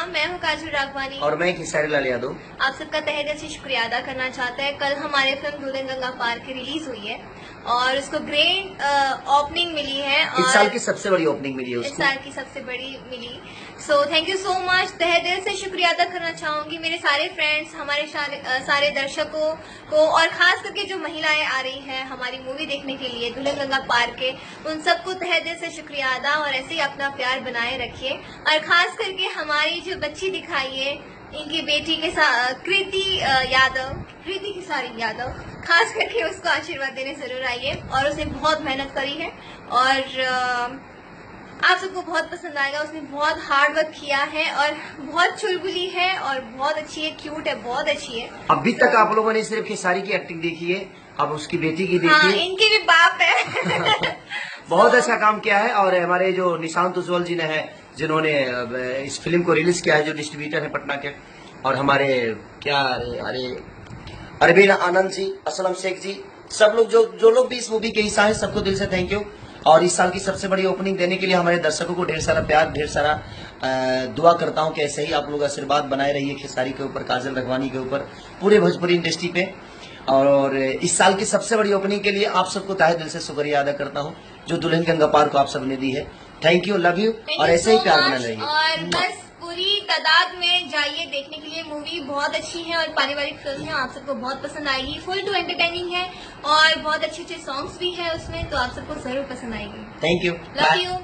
सलाम, मैं हूँ काजल राघवानी और मैं खेसारी लाल यादव। आप सबका तहे दिल से शुक्रिया अदा करना चाहता है। कल हमारे फिल्म दुल्हन गंगा पार की रिलीज हुई है और उसको ग्रेट ओपनिंग मिली है और इस साल की सबसे बड़ी ओपनिंग मिली है उसको। इस साल की सबसे बड़ी मिली। So thank you so much, तहे दिल से शुक्रिया अदा करना चाहूंगी मेरे सारे फ्रेंड्स, हमारे सारे दर्शकों को और खास करके जो महिलाएं आ रही हैं हमारी मूवी देखने के लिए दुल्हन गंगा पार के, उन सबको तहे दिल से शुक्रिया अदा और ऐसे ही अपना प्यार बनाए रखिए। और खास करके हमारी जो बच्ची दिखाई है इनकी बेटी के साथ कृति खेसारी यादव, खास करके उसको आशीर्वाद देने जरूर आइए। और उसने बहुत मेहनत करी है और आप सबको बहुत पसंद आएगा। उसने बहुत हार्ड वर्क किया है और बहुत चुलबुली है और बहुत अच्छी है, क्यूट है, बहुत अच्छी है। अभी तक आप लोगों ने सिर्फ खेसारी की एक्टिंग देखी है, अब उसकी बेटी की देखिए। हाँ, इनके भी बाप है। बहुत अच्छा काम किया है। और हमारे जो निशांत उज्ज्वल जी ने है, जिन्होंने इस फिल्म को रिलीज किया है, जो डिस्ट्रीब्यूटर है पटना के, और हमारे क्या अरे अरबीन आनंद जी, असलम शेख जी, सब लोग जो लोग भी इस मूवी के हिस्सा है, सबको दिल से थैंक यू। और इस साल की सबसे बड़ी ओपनिंग देने के लिए हमारे दर्शकों को ढेर सारा प्यार, ढेर सारा दुआ करता हूं कि ऐसे ही आप लोग आशीर्वाद बनाए रहिए खेसारी के ऊपर, काजल राघवानी के ऊपर, पूरे भोजपुरी इंडस्ट्री पे। और इस साल की सबसे बड़ी ओपनिंग के लिए आप सबको तहे दिल से शुक्रिया अदा करता हूं, जो दुल्हन गंगा पार को आप सबने दी है। थैंक यू, लव यू, और ऐसे ही प्यार बना रहिए। और बस पूरी तादाद में जाइए देखने के लिए, मूवी बहुत अच्छी है और पारिवारिक फिल्म है, आप सबको बहुत पसंद आएगी। फुल टू एंटरटेनिंग है और बहुत अच्छे अच्छे सॉन्ग्स भी है उसमें, तो आप सबको जरूर पसंद आएगी। Thank you, love you.